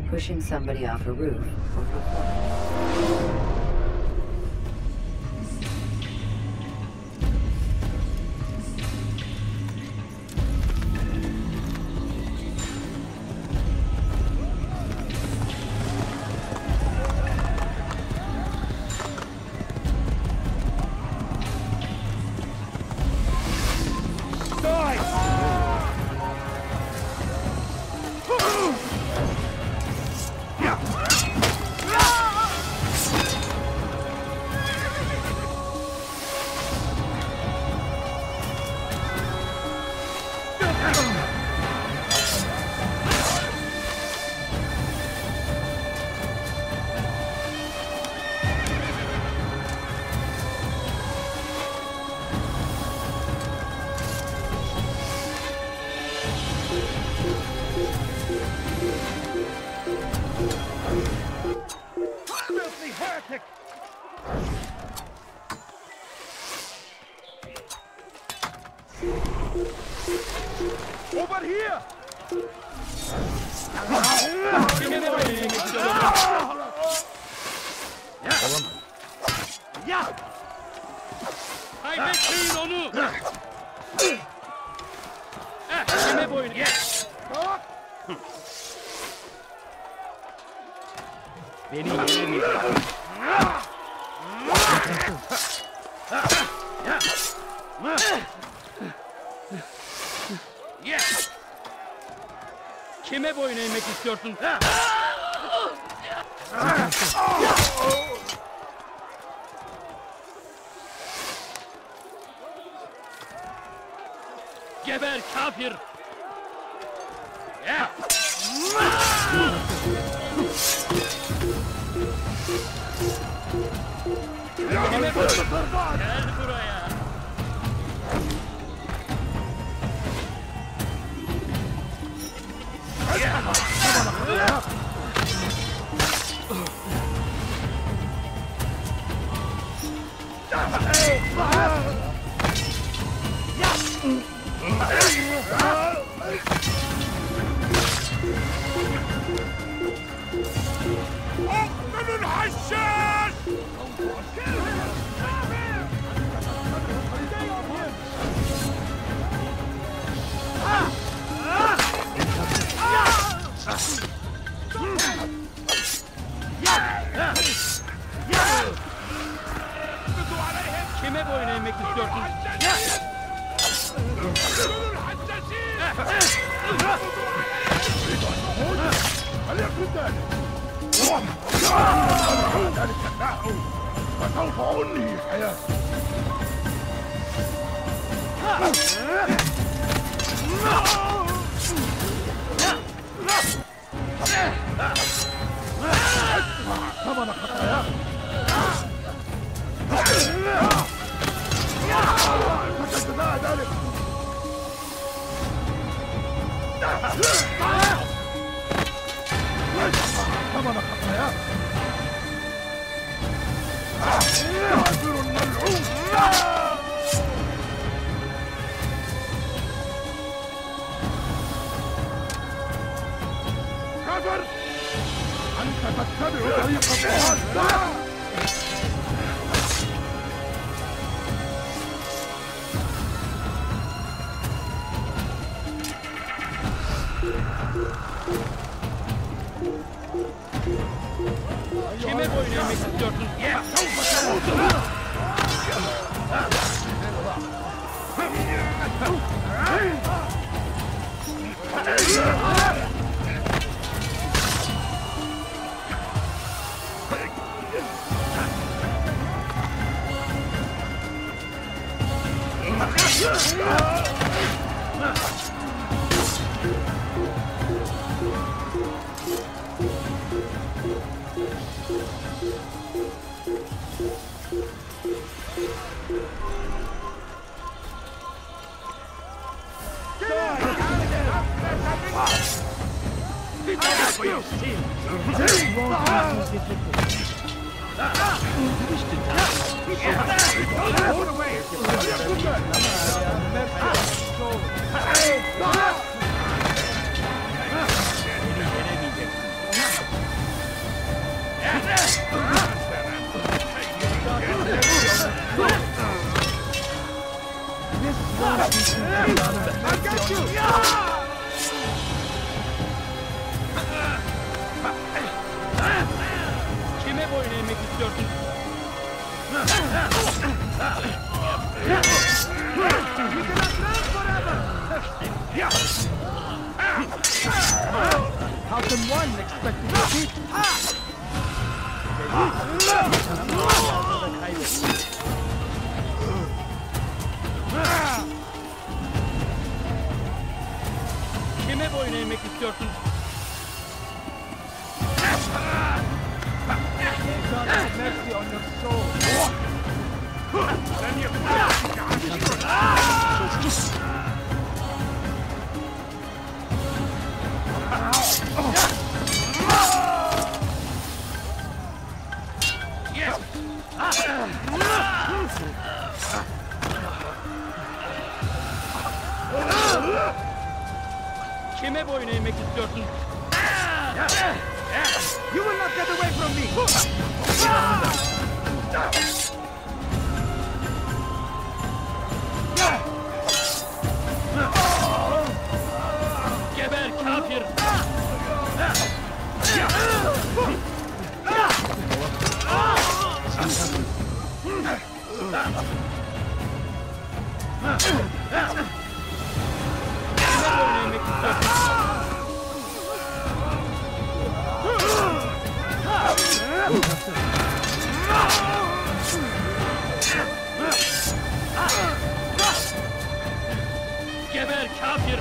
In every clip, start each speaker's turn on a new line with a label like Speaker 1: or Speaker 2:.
Speaker 1: pushing somebody off a roof, or performing.
Speaker 2: Over here!
Speaker 3: Kaybetmeyin onu! Kime boyun? Beni yenemeyecek. Kime boyun eğmek istiyorsun? Geber kafir! Kime boyun? Gel buraya!
Speaker 2: اقتلوا الحشاش!
Speaker 3: Kime boyun eğmek istiyorsun?
Speaker 2: فسوف أنهي حياتي. ادفع ثمن خطاياك. فكجزاء ذلك ثمن خطاياك. كافر ملعون. كافر أنت تتبع طريق الضلال.
Speaker 3: Kime boyun eğmek istiyorsun?
Speaker 2: سوف تموت. I got you!
Speaker 3: Kime boyun eğmek istiyorsun?
Speaker 2: How can one expect to defeat?
Speaker 3: Kime boyun eğmek istiyorsun?
Speaker 2: God have mercy on your soul.
Speaker 3: Kime boyun eğmek istiyorsun?
Speaker 2: You will not get away from me!
Speaker 3: Geber kafir! Kime boyun eğmek istiyorsun? Geber kafir!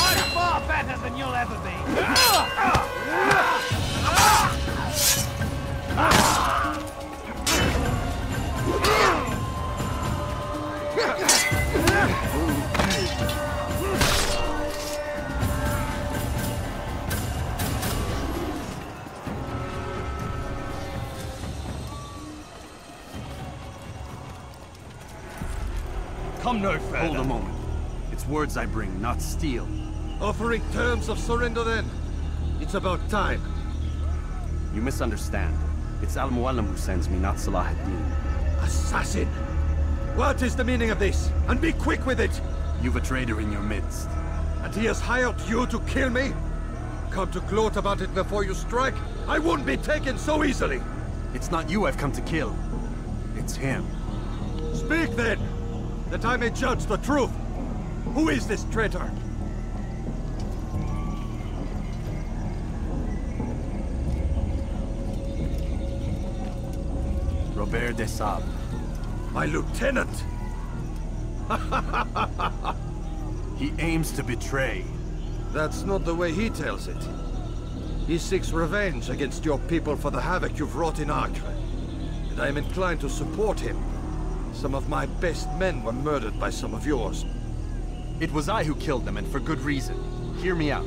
Speaker 3: I'm far better than you'll ever be!
Speaker 2: Come no further.
Speaker 4: Hold a moment. It's words I bring, not steel.
Speaker 2: Offering terms of surrender then? It's about time.
Speaker 4: You misunderstand. It's Al-Mualim who sends me, not Salah ad-Din.
Speaker 2: Assassin! What is the meaning of this? And be quick with it!
Speaker 4: You've a traitor in your midst.
Speaker 2: And he has hired you to kill me? Come to gloat about it before you strike? I won't be taken so easily!
Speaker 4: It's not you I've come to kill. It's him.
Speaker 2: Speak then, that I may judge the truth. Who is this traitor?
Speaker 4: Robert de Sable.
Speaker 2: My lieutenant!
Speaker 4: He aims to betray.
Speaker 2: That's not the way he tells it. He seeks revenge against your people for the havoc you've wrought in Acre. And I am inclined to support him. Some of my best men were murdered by some of yours.
Speaker 4: It was I who killed them, and for good reason. Hear me out.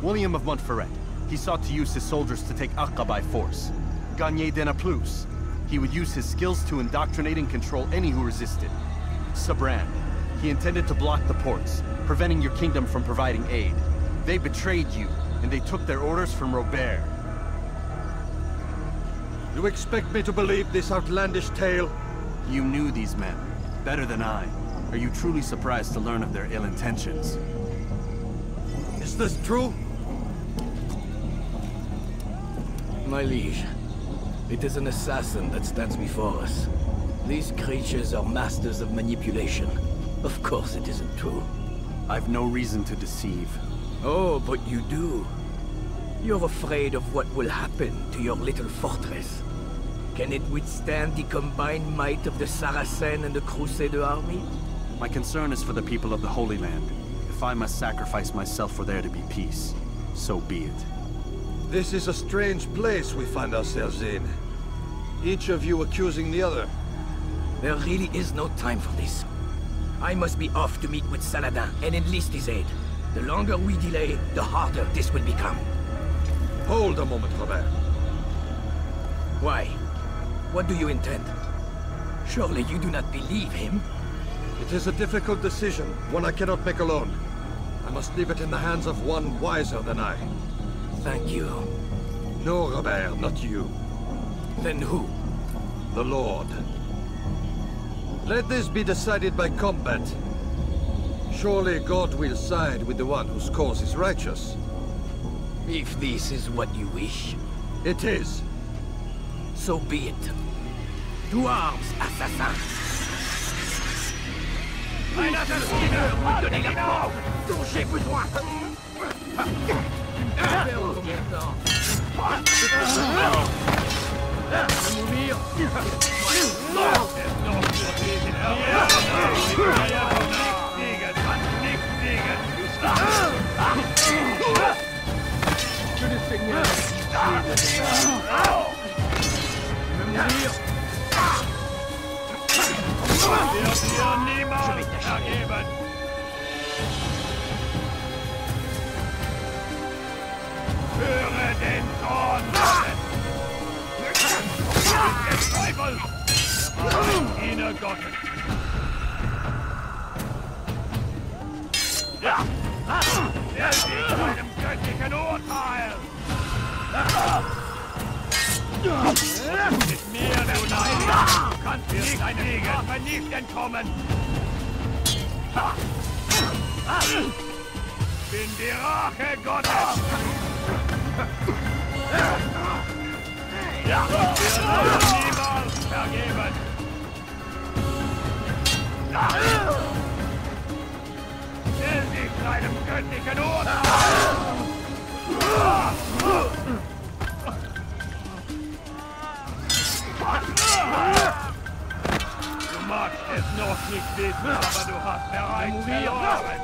Speaker 4: William of Montferrat. He sought to use his soldiers to take Acre by force. Gagné de Naplouse. He would use his skills to indoctrinate and control any who resisted. Sabran. He intended to block the ports, preventing your kingdom from providing aid. They betrayed you, and they took their orders from Robert.
Speaker 2: You expect me to believe this outlandish tale?
Speaker 4: You knew these men, better than I. Are you truly surprised to learn of their ill intentions?
Speaker 2: Is this true?
Speaker 1: My liege, it is an assassin that stands before us. These creatures are masters of manipulation. Of course it isn't true.
Speaker 4: I've no reason to deceive.
Speaker 1: Oh, but you do. You're afraid of what will happen to your little fortress. Can it withstand the combined might of the Saracen and the Crusader army?
Speaker 4: My concern is for the people of the Holy Land. If I must sacrifice myself for there to be peace, so be it.
Speaker 2: This is a strange place we find ourselves in. Each of you accusing the other.
Speaker 1: There really is no time for this. I must be off to meet with Saladin and enlist his aid. The longer we delay, the harder this will become.
Speaker 2: Hold a moment, Robert.
Speaker 1: Why? What do you intend? Surely you do not believe him?
Speaker 2: It is a difficult decision, one I cannot make alone. I must leave it in the hands of one wiser than I.
Speaker 1: Thank you.
Speaker 2: No, Robert, not you.
Speaker 1: Then who?
Speaker 2: The Lord. Let this be decided by combat. Surely God will side with the one whose cause is righteous.
Speaker 1: If this is what you wish,
Speaker 2: It is.
Speaker 1: so be it. To arms, assassin! Un assassiner vous donnez la mort dont j'ai besoin! Mourir! Que le Seigneur niemand ergeben! Höre den Zorn! Der Teufel! Ihnen Gottes! Ja! Der steht einem göttlichen Urteil! Mit mir, du Nein! Du kannst nicht deinem Strafe nicht entkommen! Bin die Rache Gottes! Ja! Wir sollen niemals vergeben! Stell dich deinem göttlichen Urteil! Du magst es noch nicht wissen, aber du hast bereits verloren!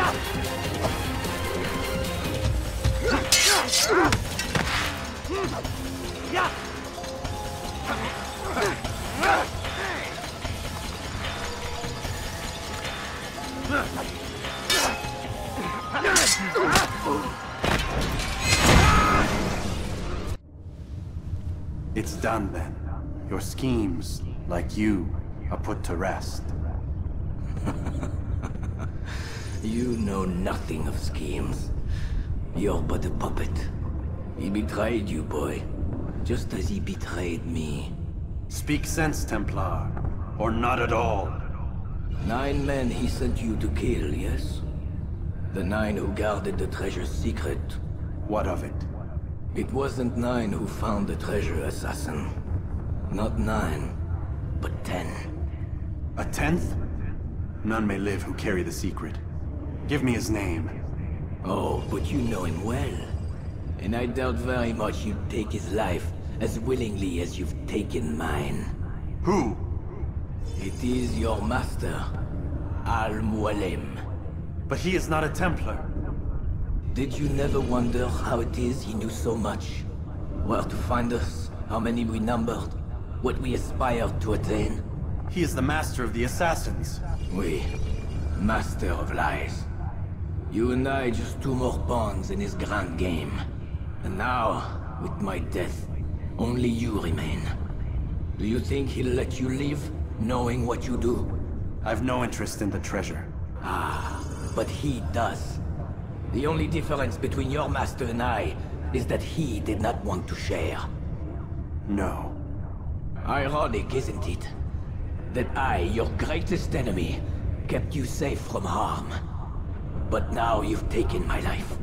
Speaker 3: Ja!
Speaker 4: It's done then. Your schemes, like you, are put to rest.
Speaker 1: You know nothing of schemes. You're but a puppet. He betrayed you, boy. Just as he betrayed me.
Speaker 4: Speak sense, Templar. Or not at all.
Speaker 1: 9 men he sent you to kill, yes? The 9 who guarded the treasure's secret.
Speaker 4: What of it?
Speaker 1: It wasn't 9 who found the treasure, assassin. Not 9, but 10.
Speaker 4: A 10th? None may live who carry the secret. Give me his name.
Speaker 1: Oh, but you know him well. And I doubt very much you'd take his life as willingly as you've taken mine.
Speaker 4: Who?
Speaker 1: It is your master, Al-Mualim.
Speaker 4: But he is not a Templar.
Speaker 1: Did you never wonder how it is he knew so much? Where to find us, how many we numbered, what we aspired to attain?
Speaker 4: He is the master of the assassins.
Speaker 1: We, master of lies. You and I just 2 more pawns in his grand game. And now, with my death, only you remain. Do you think he'll let you live, knowing what you do?
Speaker 4: I've no interest in the treasure.
Speaker 1: Ah, but he does. The only difference between your master and I is that he did not want to share.
Speaker 4: No.
Speaker 1: Ironic, isn't it? That I, your greatest enemy, kept you safe from harm. But now you've taken my life,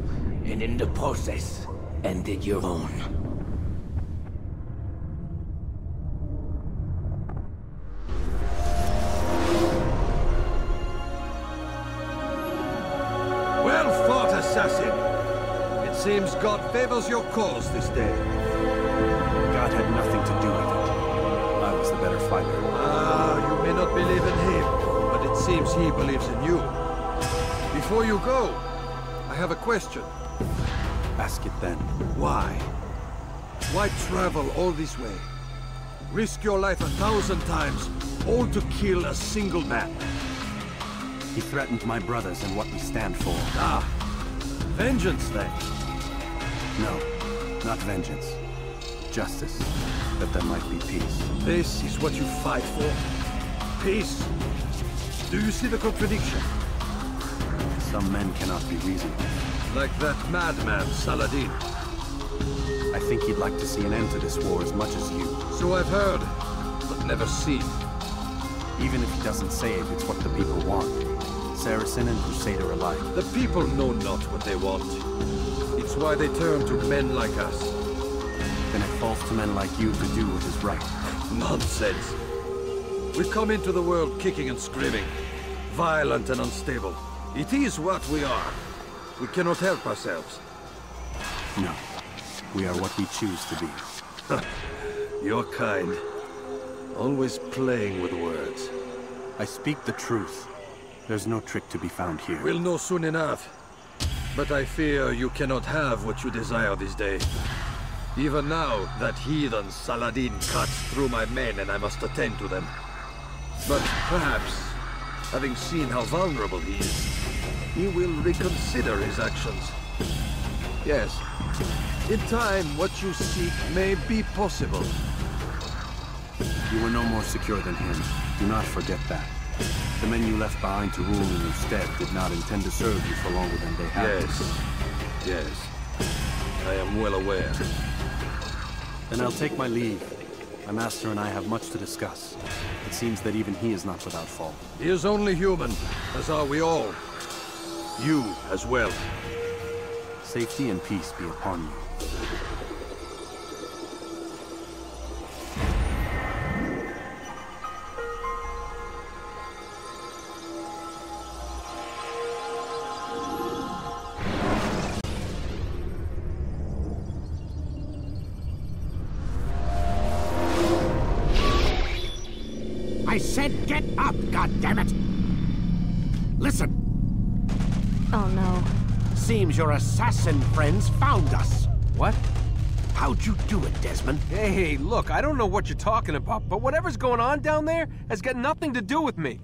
Speaker 1: and in the process, ended your own.
Speaker 2: Well fought, assassin. It seems God favors your cause this day.
Speaker 4: God had nothing to do with it. I was the better fighter.
Speaker 2: Ah, you may not believe in him, but it seems he believes in you. Before you go, I have a question.
Speaker 4: Ask it then.
Speaker 2: Why? Why travel all this way? Risk your life 1,000 times, all to kill a single man.
Speaker 4: He threatened my brothers and what we stand for.
Speaker 2: Ah, vengeance then.
Speaker 4: No, not vengeance. Justice, that there might be peace.
Speaker 2: This is what you fight for? Peace? Do you see the contradiction?
Speaker 4: Some men cannot be reasonable.
Speaker 2: Like that madman, Saladin.
Speaker 4: I think he'd like to see an end to this war as much as you.
Speaker 2: So I've heard, but never seen.
Speaker 4: Even if he doesn't say it, it's what the people want. Saracen and Crusader alike.
Speaker 2: The people know not what they want. It's why they turn to men like us.
Speaker 4: Then it falls to men like you to do what is right.
Speaker 2: Nonsense. We come into the world kicking and screaming, violent and unstable. It is what we are. We cannot help ourselves.
Speaker 4: No. We are what we choose to be.
Speaker 2: Your kind. Always playing with words.
Speaker 4: I speak the truth. There's no trick to be found here.
Speaker 2: We'll know soon enough. But I fear you cannot have what you desire this day. Even now, that heathen Saladin cuts through my men and I must attend to them. But perhaps, having seen how vulnerable he is, he will reconsider his actions. Yes, in time, what you seek may be possible.
Speaker 4: You were no more secure than him. Do not forget that. The men you left behind to rule in your stead did not intend to serve you for longer than they have.
Speaker 2: Yes. I am well aware.
Speaker 4: Then I'll take my leave. My master and I have much to discuss. It seems that even he is not without fault.
Speaker 2: He is only human, as are we all. You as well.
Speaker 4: Safety and peace be upon you.
Speaker 5: I said get up, goddammit! Listen!
Speaker 6: Oh no.
Speaker 5: Seems your assassin friends found us.
Speaker 4: What?
Speaker 5: How'd you do it, Desmond?
Speaker 6: Hey, look, I don't know what you're talking about, but whatever's going on down there has got nothing to do with me.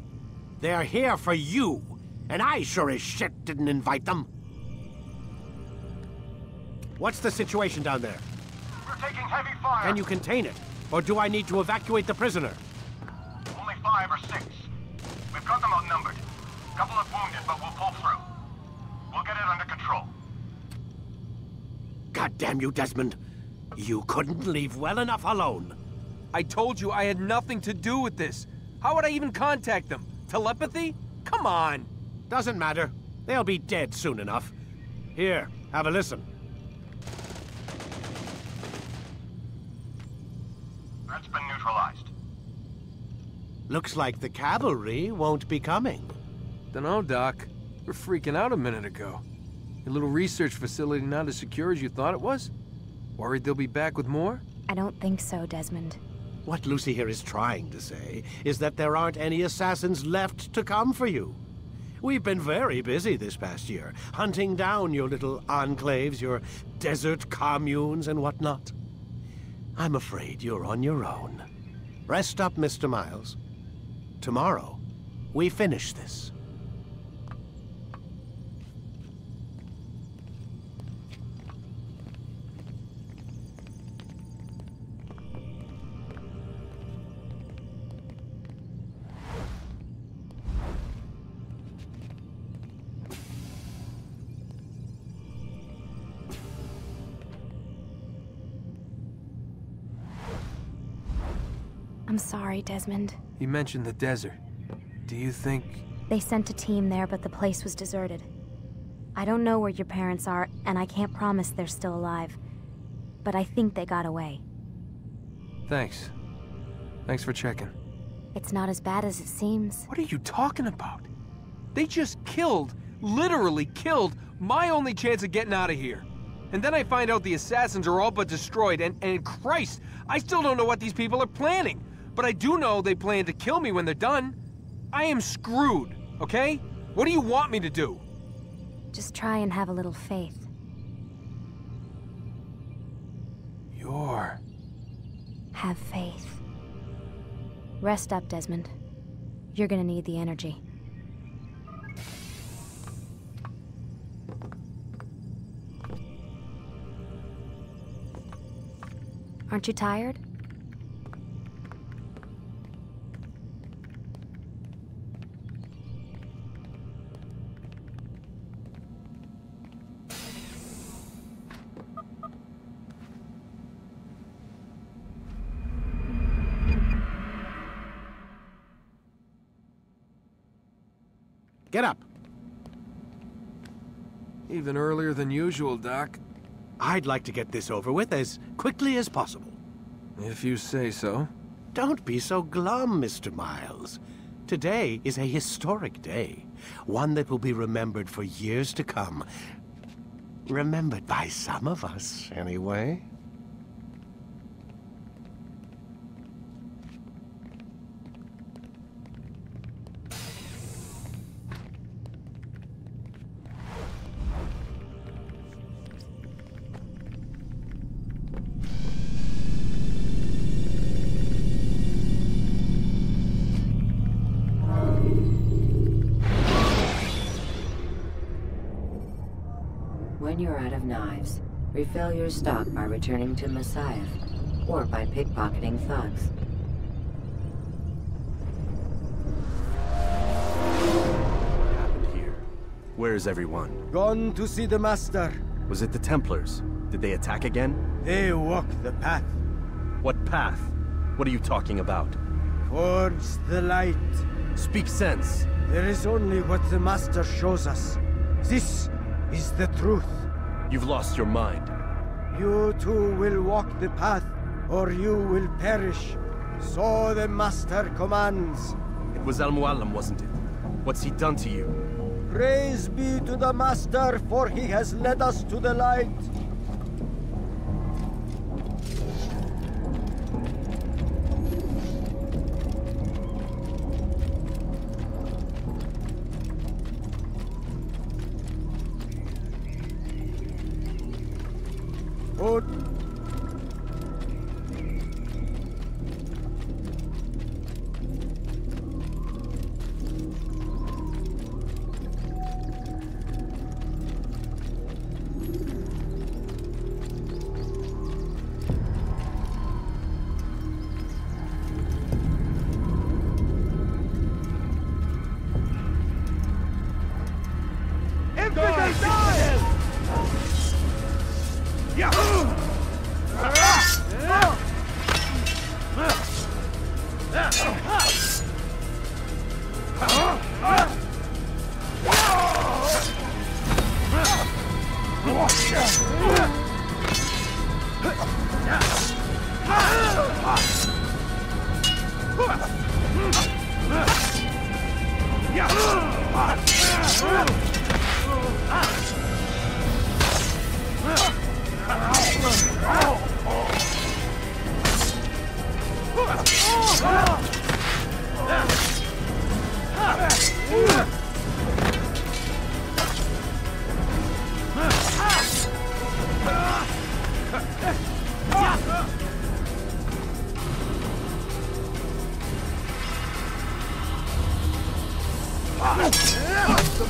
Speaker 5: They're here for you, and I sure as shit didn't invite them. What's the situation down there?
Speaker 7: We're taking heavy fire.
Speaker 5: Can you contain it? Or do I need to evacuate the prisoner?
Speaker 7: Only 5 or 6. We've got them outnumbered. Couple of wounded, but we'll pull through. We'll get it under control.
Speaker 5: God damn you, Desmond. You couldn't leave well enough alone.
Speaker 6: I told you I had nothing to do with this. How would I even contact them? Telepathy? Come on.
Speaker 5: Doesn't matter. They'll be dead soon enough. Here, have a listen.
Speaker 7: Threat's been neutralized.
Speaker 5: Looks like the cavalry won't be coming.
Speaker 6: Dunno, Doc. We're freaking out a minute ago. Your little research facility not as secure as you thought it was? Worried they'll be back with more?
Speaker 8: I don't think so, Desmond.
Speaker 5: What Lucy here is trying to say is that there aren't any assassins left to come for you. We've been very busy this past year, hunting down your little enclaves, your desert communes and whatnot. I'm afraid you're on your own. Rest up, Mr. Miles. Tomorrow, we finish this.
Speaker 8: I'm sorry, Desmond.
Speaker 6: You mentioned the desert. Do you think...
Speaker 8: They sent a team there, but the place was deserted. I don't know where your parents are, and I can't promise they're still alive. But I think they got away.
Speaker 6: Thanks. Thanks for checking.
Speaker 8: It's not as bad as it seems.
Speaker 6: What are you talking about? They just killed, literally killed, my only chance of getting out of here. And then I find out the assassins are all but destroyed, and Christ, I still don't know what these people are planning. But I do know they plan to kill me when they're done. I am screwed, okay? What do you want me to do?
Speaker 8: Just try and have a little faith. Have faith. Rest up, Desmond. You're gonna need the energy. Aren't you tired?
Speaker 5: Get up.
Speaker 6: Even earlier than usual, Doc.
Speaker 5: I'd like to get this over with as quickly as possible.
Speaker 6: If you say so.
Speaker 5: Don't be so glum, Mr. Miles. Today is a historic day. One that will be remembered for years to come. Remembered by some of us, anyway.
Speaker 9: When you're out of knives, refill your stock by returning to Messiah, or by pickpocketing thugs.
Speaker 4: What happened here? Where is everyone?
Speaker 10: Gone to see the Master.
Speaker 4: Was it the Templars? Did they attack again?
Speaker 10: They walk the path.
Speaker 4: What path? What are you talking about?
Speaker 10: Towards the light.
Speaker 4: Speak sense.
Speaker 10: There is only what the Master shows us. This is the truth.
Speaker 4: You've lost your mind.
Speaker 10: You too will walk the path, or you will perish. So the Master commands.
Speaker 4: It was Al-Mualim, wasn't it? What's he done to you?
Speaker 10: Praise be to the Master, for he has led us to the light.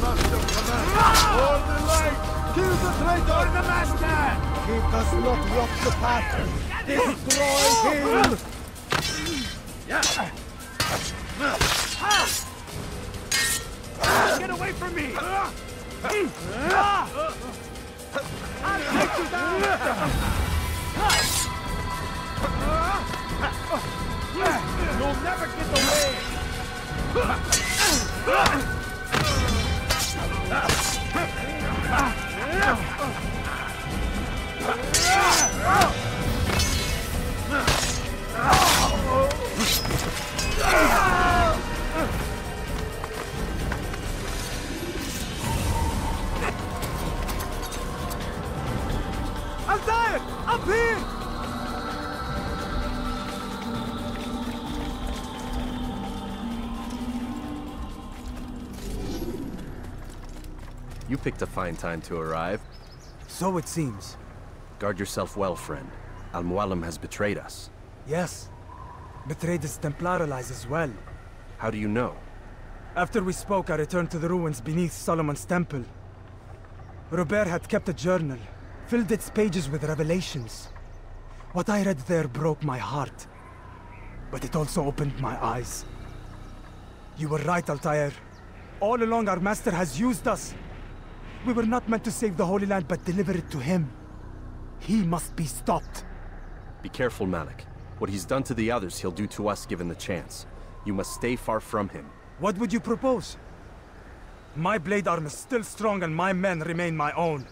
Speaker 10: master commands. For the light! Kill the traitor! For the master! He does not walk the path. Destroy him!
Speaker 3: Get away from me! I'll take you down! You'll never get away!
Speaker 10: Altair! Up here!
Speaker 4: You picked a fine time to arrive.
Speaker 10: So it seems.
Speaker 4: Guard yourself well, friend. Al-Mualim has betrayed us.
Speaker 10: Yes. Betrayed his Templar allies as well.
Speaker 4: How do you know?
Speaker 10: After we spoke, I returned to the ruins beneath Solomon's temple. Robert had kept a journal, filled its pages with revelations. What I read there broke my heart. But it also opened my eyes. You were right, Altair. All along our master has used us. We were not meant to save the Holy Land, but deliver it to him. He must be stopped.
Speaker 4: Be careful, Malik. What he's done to the others, he'll do to us given the chance. You must stay far from him.
Speaker 10: What would you propose? My blade arm is still strong and my men remain my own.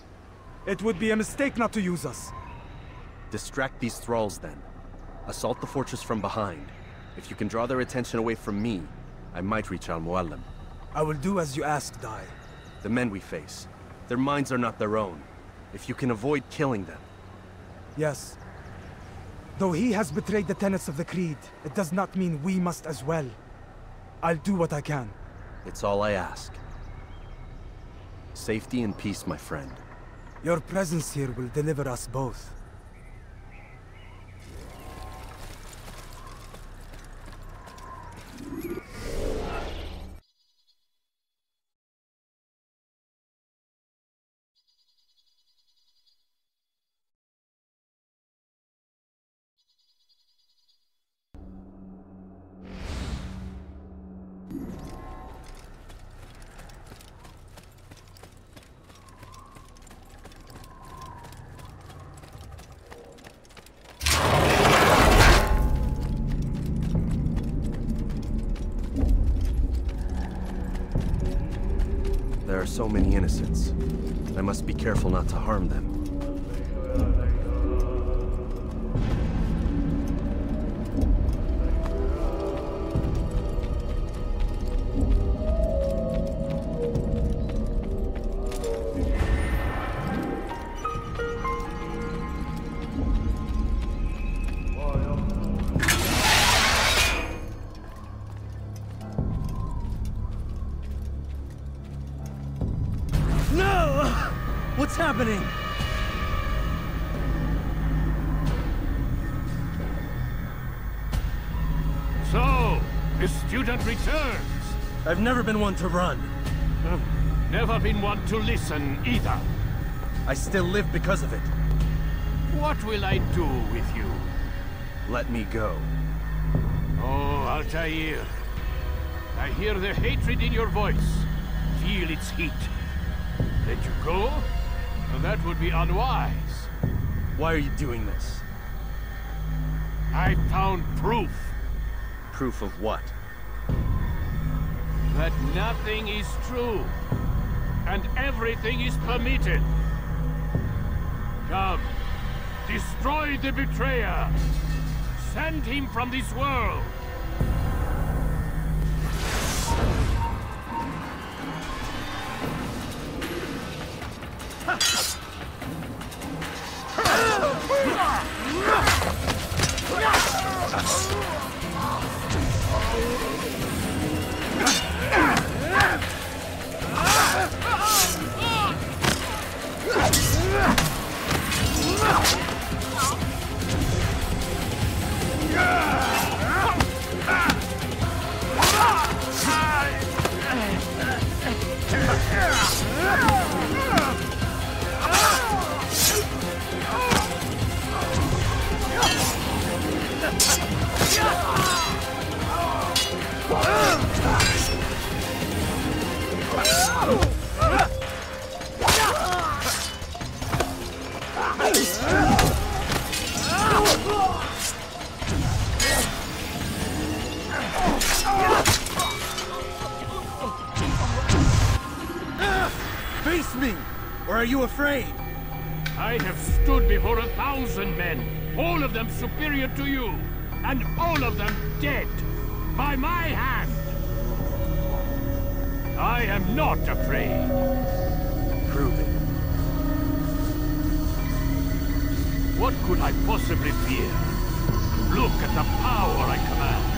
Speaker 10: It would be a mistake not to use us.
Speaker 4: Distract these thralls, then. Assault the fortress from behind. If you can draw their attention away from me, I might reach Al-Mualim.
Speaker 10: I will do as you ask, Dai.
Speaker 4: The men we face, their minds are not their own. If you can avoid killing them.
Speaker 10: Yes. Though he has betrayed the tenets of the Creed, it does not mean we must as well. I'll do what I can.
Speaker 4: It's all I ask. Safety and peace, my friend.
Speaker 10: Your presence here will deliver us both.
Speaker 4: There are so many innocents. I must be careful not to harm them.
Speaker 10: What's happening?
Speaker 3: So, the student returns.
Speaker 10: I've never been one to run.
Speaker 3: Never been one to listen either.
Speaker 10: I still live because of it.
Speaker 3: What will I do with you?
Speaker 4: Let me go.
Speaker 3: Oh, Altair. I hear the hatred in your voice. Feel its heat. Let you go? Well, that would be unwise.
Speaker 10: Why are you doing this?
Speaker 3: I found proof.
Speaker 4: Proof of what?
Speaker 3: That nothing is true. And everything is permitted. Come. Destroy the betrayer. Send him from this world.
Speaker 2: Face me! Or are you afraid?
Speaker 3: I have stood before 1,000 men, all of them superior to you, and all of them dead, by my hand. I am not afraid.
Speaker 2: Prove it.
Speaker 3: What could I possibly fear? Look at the power I command.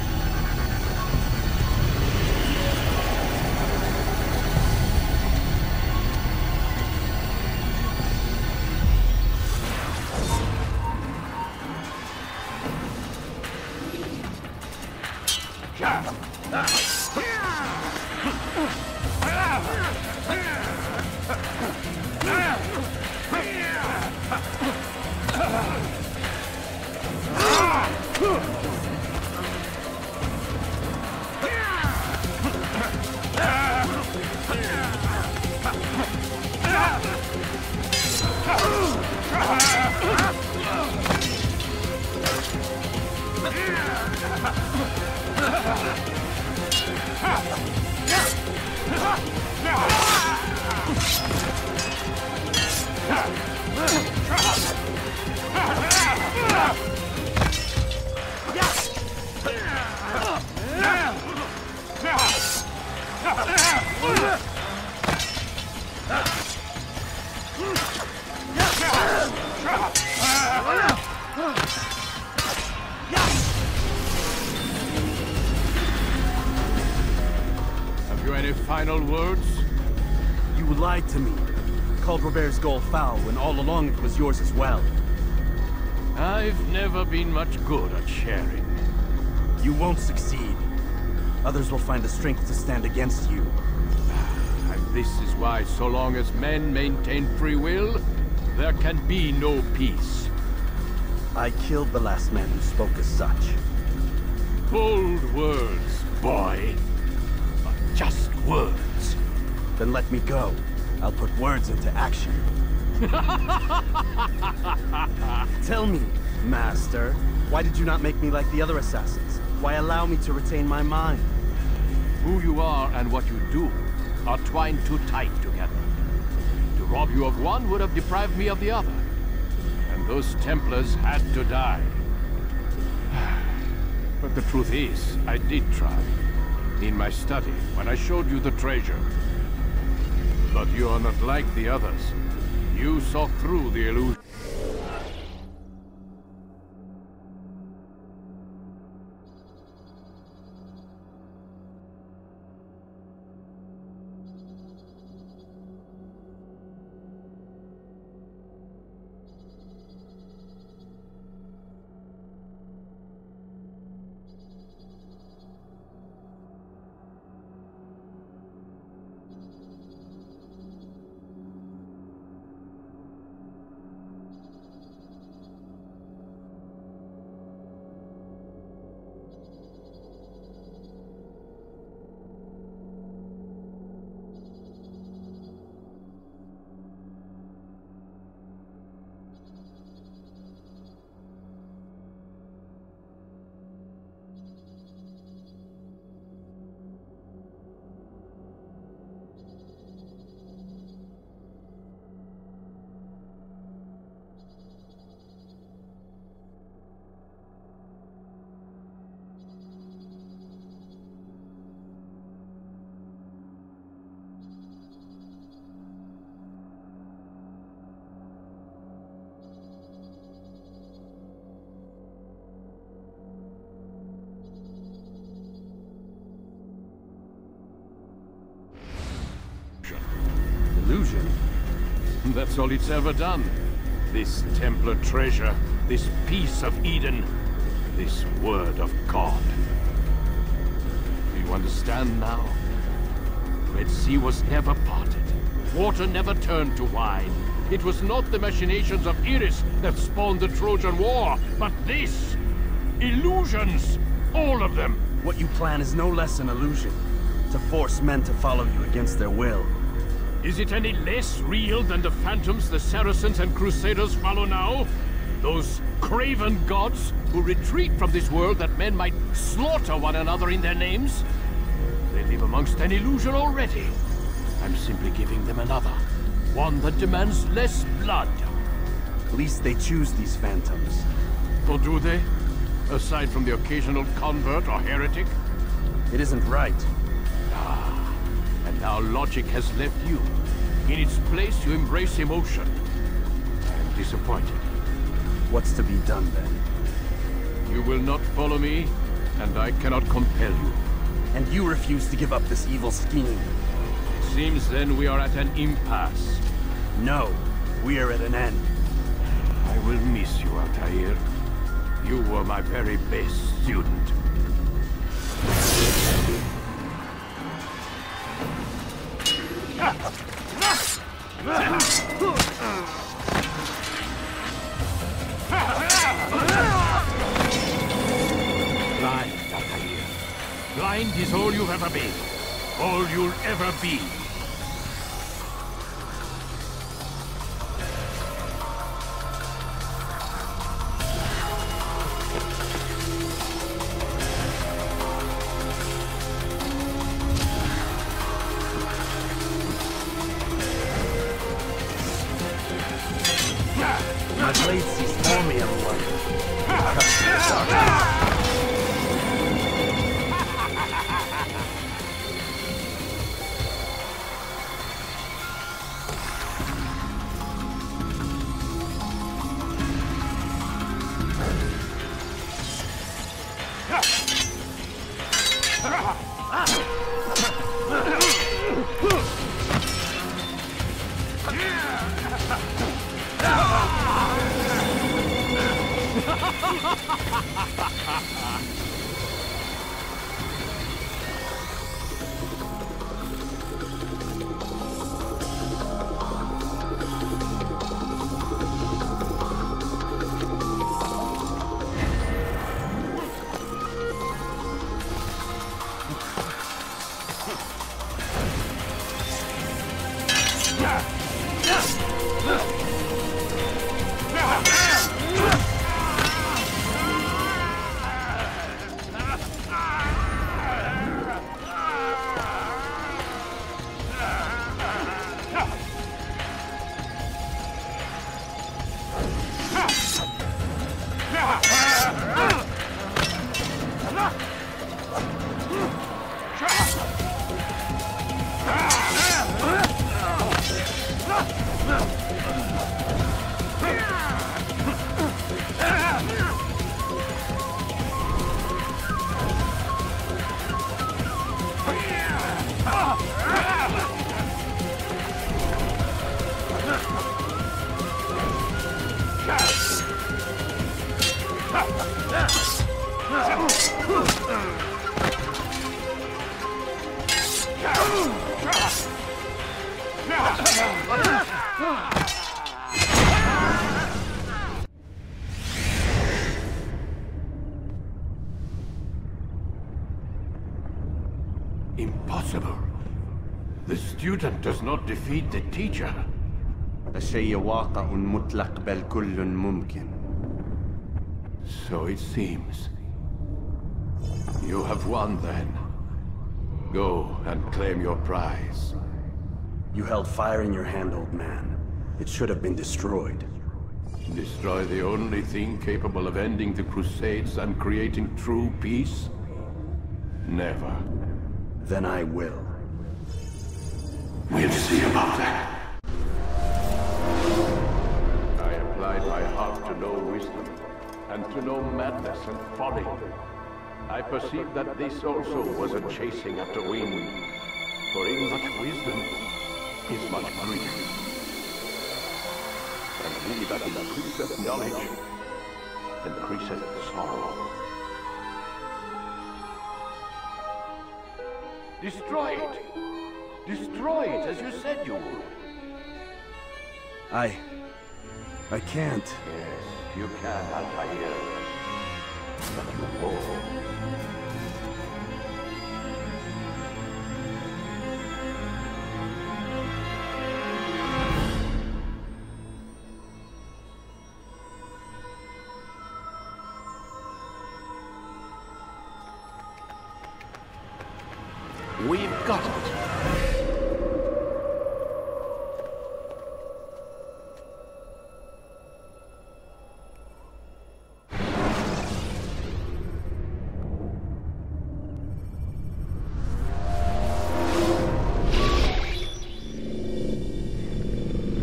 Speaker 3: Have you any final words?
Speaker 4: You lied to me. Called Robert's goal foul when all along it was yours as well.
Speaker 3: I've never been much good at sharing.
Speaker 4: You won't succeed. Others will find the strength to stand against you.
Speaker 3: And this is why, so long as men maintain free will, there can be no peace.
Speaker 4: I killed the last man who spoke as such.
Speaker 3: Bold words, boy. But just words.
Speaker 4: Then let me go. I'll put words into action. Tell me, Master, why did you not make me like the other assassins? Why allow me to retain my mind?
Speaker 3: Who you are and what you do are twined too tight together. To rob you of one would have deprived me of the other. And those Templars had to die. But the truth is, I did try. In my study, when I showed you the treasure. But you are not like the others. You saw through the illusion. Illusion? That's all it's ever done. This Templar treasure, this piece of Eden, this word of God. Do you understand now? Red Sea was never parted. Water never turned to wine. It was not the machinations of Iris that spawned the Trojan War, but this! Illusions! All of them!
Speaker 4: What you plan is no less an illusion. To force men to follow you against their will.
Speaker 3: Is it any less real than the phantoms the Saracens and Crusaders follow now? Those craven gods who retreat from this world that men might slaughter one another in their names? They live amongst an illusion already. I'm simply giving them another. One that demands less blood.
Speaker 4: At least they choose these phantoms.
Speaker 3: Or do they? Aside from the occasional convert or heretic?
Speaker 4: It isn't right.
Speaker 3: Ah, and now logic has left you. In its place, you embrace emotion. I'm disappointed.
Speaker 4: What's to be done then?
Speaker 3: You will not follow me, and I cannot compel you.
Speaker 4: And you refuse to give up this evil scheme.
Speaker 3: Seems then we are at an impasse.
Speaker 4: No, we are at an end.
Speaker 3: I will miss you, Altair. You were my very best student. Blind, Altair. Blind is all you've ever been. All you'll ever be.
Speaker 4: My blade sees more me and
Speaker 3: Impossible. The student does not defeat the teacher.
Speaker 4: الشيء واقع مطلق بل كل ممكن.
Speaker 3: So it seems. You have won then. Go and claim your prize.
Speaker 4: You held fire in your hand, old man. It should have been destroyed.
Speaker 3: Destroy the only thing capable of ending the Crusades and creating true peace? Never.
Speaker 4: Then I will.
Speaker 3: We'll see about that. I applied my heart to know wisdom, and to know madness and folly. I perceived that this also was a chasing after wind, for in much wisdom is much grief. And he that increaseth knowledge increaseth sorrow. Destroy it! Destroy it as you said you would.
Speaker 4: I can't.
Speaker 3: Yes, you can, Altair. But you won't.
Speaker 5: We've got it.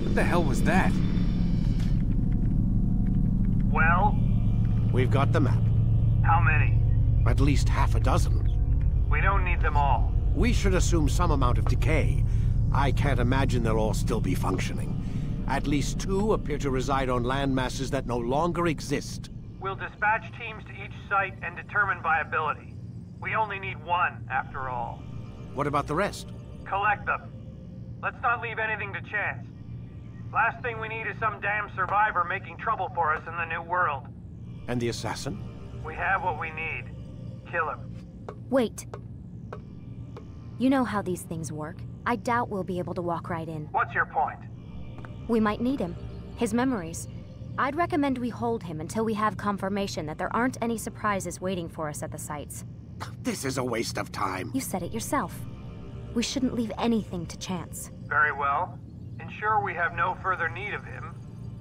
Speaker 6: What the hell was that?
Speaker 11: Well?
Speaker 5: We've got the map.
Speaker 11: How many?
Speaker 5: At least half a dozen.
Speaker 11: We don't need them all.
Speaker 5: We should assume some amount of decay. I can't imagine they'll all still be functioning. At least 2 appear to reside on land masses that no longer exist.
Speaker 11: We'll dispatch teams to each site and determine viability. We only need 1, after all.
Speaker 5: What about the rest?
Speaker 11: Collect them. Let's not leave anything to chance. Last thing we need is some damn survivor making trouble for us in the new world.
Speaker 5: And the assassin?
Speaker 11: We have what we need. Kill him.
Speaker 8: Wait. You know how these things work. I doubt we'll be able to walk right in.
Speaker 11: What's your point?
Speaker 8: We might need him. His memories. I'd recommend we hold him until we have confirmation that there aren't any surprises waiting for us at the sites.
Speaker 5: This is a waste of time.
Speaker 8: You said it yourself. We shouldn't leave anything to chance.
Speaker 11: Very well. Ensure we have no further need of him,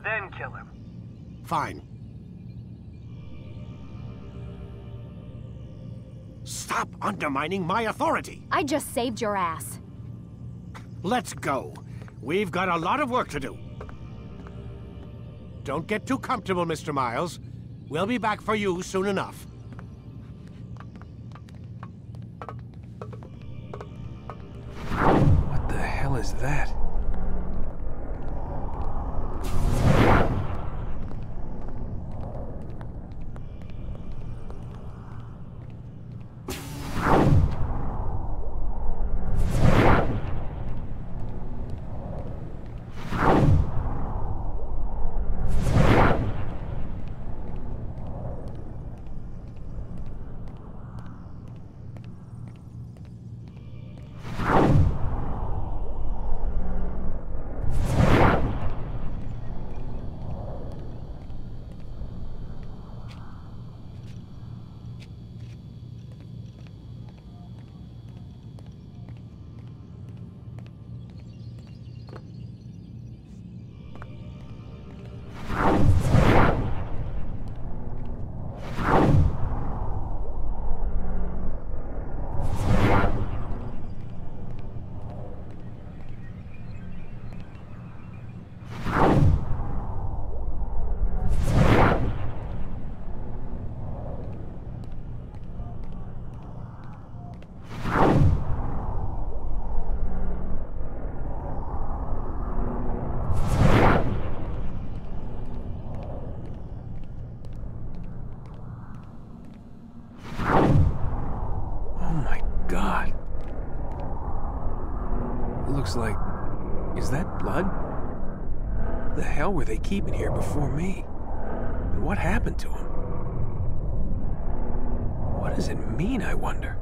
Speaker 11: then kill him.
Speaker 5: Fine. Stop undermining my authority!
Speaker 8: I just saved your ass.
Speaker 5: Let's go. We've got a lot of work to do. Don't get too comfortable, Mr. Miles. We'll be back for you soon enough.
Speaker 6: What the hell is that? God. Looks like... Is that blood? What the hell were they keeping here before me? And what happened to him? What does it mean, I wonder?